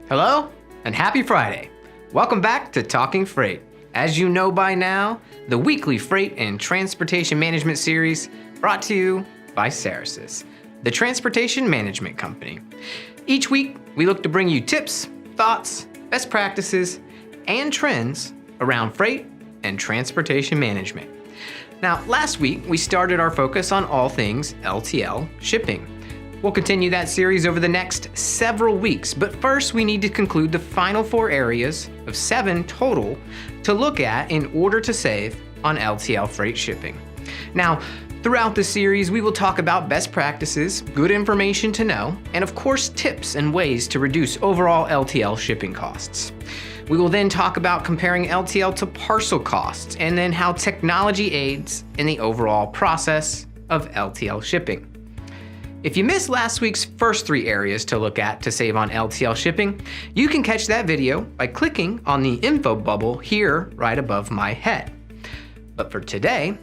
Hello and happy Friday. Welcome back to Talking Freight. As you know by now, the weekly freight and transportation management series brought to you by Cerasis, the transportation management company. Each week, we look to bring you tips, thoughts, best practices, and trends around freight and transportation management. Now, last week, we started our focus on all things LTL shipping. We'll continue that series over the next several weeks, but first we need to conclude the final 4 areas of 7 total to look at in order to save on LTL freight shipping. Now, throughout the series, we will talk about best practices, good information to know, and of course tips and ways to reduce overall LTL shipping costs. We will then talk about comparing LTL to parcel costs and then how technology aids in the overall process of LTL shipping. If you missed last week's first 3 areas to look at to save on LTL shipping, you can catch that video by clicking on the info bubble here right above my head. But for today,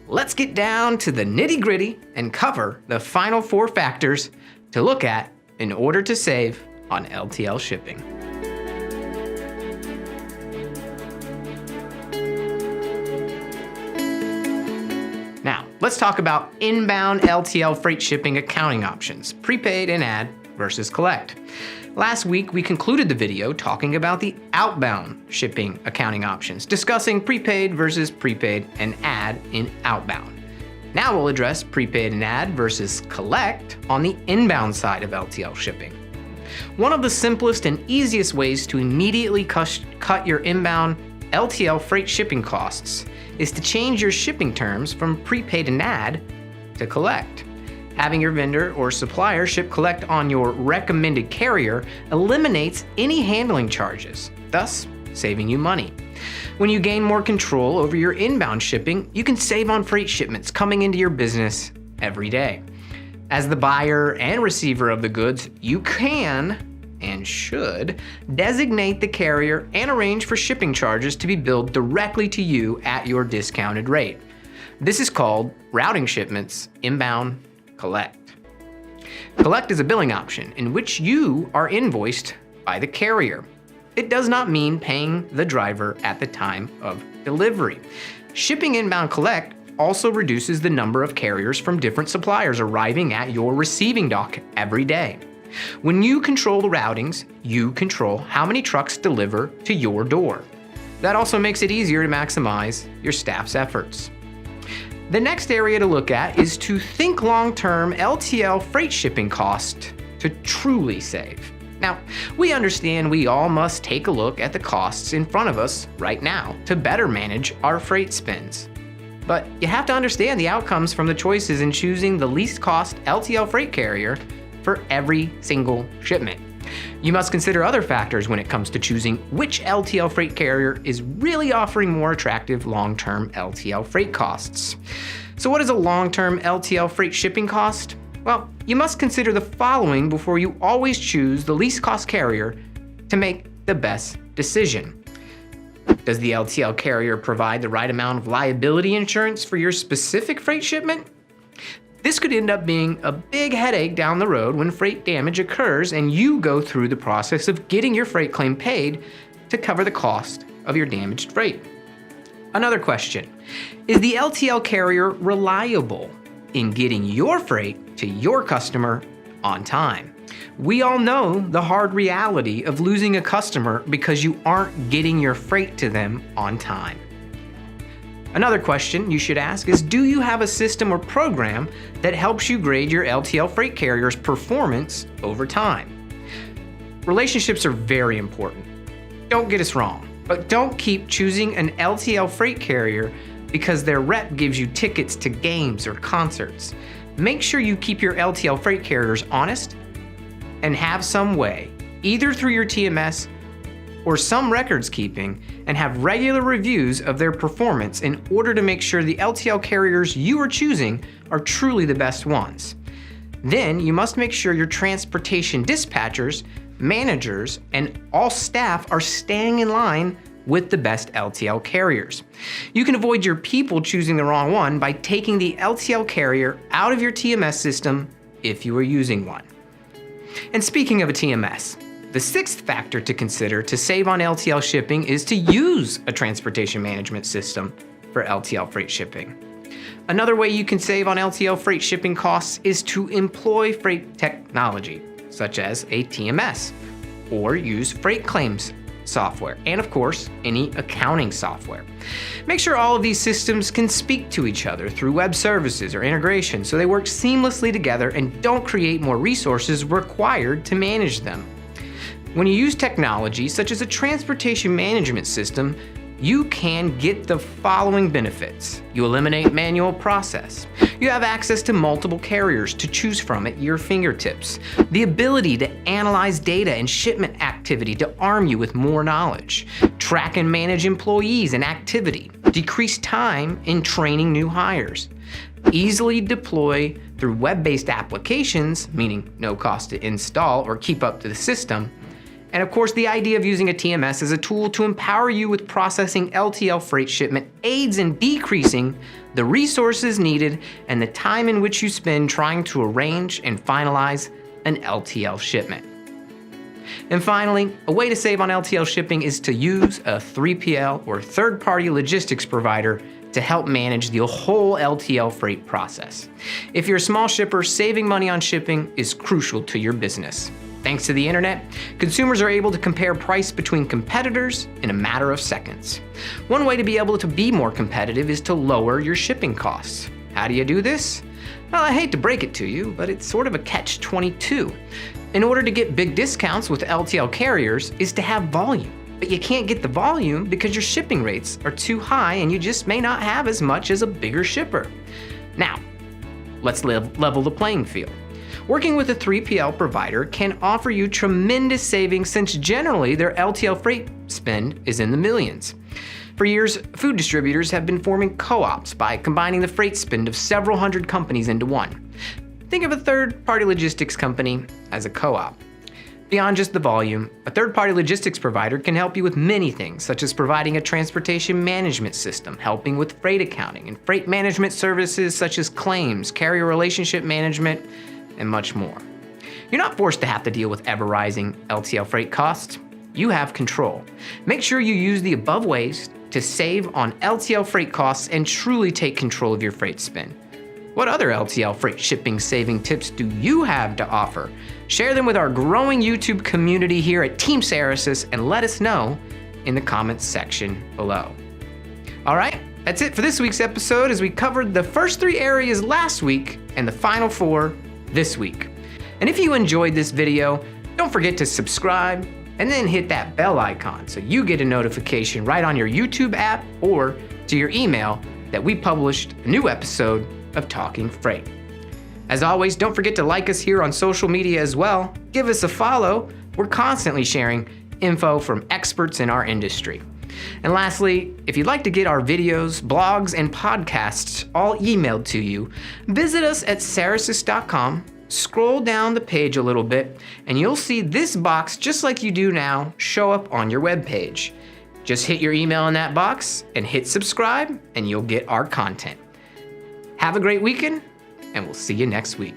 let's get down to the nitty-gritty and cover the final 4 factors to look at in order to save on LTL shipping. Now, let's talk about inbound LTL freight shipping accounting options, prepaid and add versus collect. Last week, we concluded the video talking about the outbound shipping accounting options, discussing prepaid versus prepaid and add in outbound. Now we'll address prepaid and add versus collect on the inbound side of LTL shipping. One of the simplest and easiest ways to immediately cut your inbound LTL freight shipping costs is to change your shipping terms from prepaid and add to collect. Having your vendor or supplier ship collect on your recommended carrier eliminates any handling charges, thus saving you money. When you gain more control over your inbound shipping, you can save on freight shipments coming into your business every day. As the buyer and receiver of the goods, you can and should designate the carrier and arrange for shipping charges to be billed directly to you at your discounted rate. This is called routing shipments inbound collect. Collect is a billing option in which you are invoiced by the carrier. It does not mean paying the driver at the time of delivery. Shipping inbound collect also reduces the number of carriers from different suppliers arriving at your receiving dock every day. When you control the routings, you control how many trucks deliver to your door. That also makes it easier to maximize your staff's efforts. The next area to look at is to think long-term LTL freight shipping cost to truly save. Now, we understand we all must take a look at the costs in front of us right now to better manage our freight spends. But you have to understand the outcomes from the choices in choosing the least cost LTL freight carrier for every single shipment. You must consider other factors when it comes to choosing which LTL freight carrier is really offering more attractive long-term LTL freight costs. So what is a long-term LTL freight shipping cost? Well, you must consider the following before you always choose the least cost carrier to make the best decision. Does the LTL carrier provide the right amount of liability insurance for your specific freight shipment? This could end up being a big headache down the road when freight damage occurs and you go through the process of getting your freight claim paid to cover the cost of your damaged freight. Another question, is the LTL carrier reliable in getting your freight to your customer on time? We all know the hard reality of losing a customer because you aren't getting your freight to them on time. Another question you should ask is, do you have a system or program that helps you grade your LTL freight carrier's performance over time? Relationships are very important. Don't get us wrong, but don't keep choosing an LTL freight carrier because their rep gives you tickets to games or concerts. Make sure you keep your LTL freight carriers honest and have some way, either through your TMS or some records keeping, and have regular reviews of their performance in order to make sure the LTL carriers you are choosing are truly the best ones. Then you must make sure your transportation dispatchers, managers, and all staff are staying in line with the best LTL carriers. You can avoid your people choosing the wrong one by taking the LTL carrier out of your TMS system if you are using one. And speaking of a TMS, The sixth factor to consider to save on LTL shipping is to use a transportation management system for LTL freight shipping. Another way you can save on LTL freight shipping costs is to employ freight technology, such as a TMS, or use freight claims software, and of course, any accounting software. Make sure all of these systems can speak to each other through web services or integration so they work seamlessly together and don't create more resources required to manage them. When you use technology such as a transportation management system, you can get the following benefits. You eliminate manual process. You have access to multiple carriers to choose from at your fingertips. The ability to analyze data and shipment activity to arm you with more knowledge. Track and manage employees and activity. Decrease time in training new hires. Easily deploy through web-based applications, meaning no cost to install or keep up to the system. And of course, the idea of using a TMS as a tool to empower you with processing LTL freight shipment aids in decreasing the resources needed and the time in which you spend trying to arrange and finalize an LTL shipment. And finally, a way to save on LTL shipping is to use a 3PL or third-party logistics provider to help manage the whole LTL freight process. If you're a small shipper, saving money on shipping is crucial to your business. Thanks to the internet, consumers are able to compare price between competitors in a matter of seconds. One way to be able to be more competitive is to lower your shipping costs. How do you do this? Well, I hate to break it to you, but it's sort of a catch-22. In order to get big discounts with LTL carriers is to have volume, but you can't get the volume because your shipping rates are too high and you just may not have as much as a bigger shipper. Now, let's level the playing field. Working with a 3PL provider can offer you tremendous savings since generally their LTL freight spend is in the millions. For years, food distributors have been forming co-ops by combining the freight spend of several hundred companies into one. Think of a third-party logistics company as a co-op. Beyond just the volume, a third-party logistics provider can help you with many things, such as providing a transportation management system, helping with freight accounting, and freight management services such as claims, carrier relationship management, and much more. You're not forced to have to deal with ever-rising LTL freight costs. You have control. Make sure you use the above ways to save on LTL freight costs and truly take control of your freight spend. What other LTL freight shipping saving tips do you have to offer? Share them with our growing YouTube community here at Team Cerasis and let us know in the comments section below. All right, that's it for this week's episode as we covered the first 3 areas last week and the final 4 this week. And if you enjoyed this video, don't forget to subscribe and then hit that bell icon so you get a notification right on your YouTube app or to your email that we published a new episode of Talking Freight. As always, don't forget to like us here on social media as well. Give us a follow. We're constantly sharing info from experts in our industry. And lastly, if you'd like to get our videos, blogs, and podcasts all emailed to you, visit us at Cerasis.com, scroll down the page a little bit, and you'll see this box just like you do now show up on your webpage. Just hit your email in that box and hit subscribe, and you'll get our content. Have a great weekend, and we'll see you next week.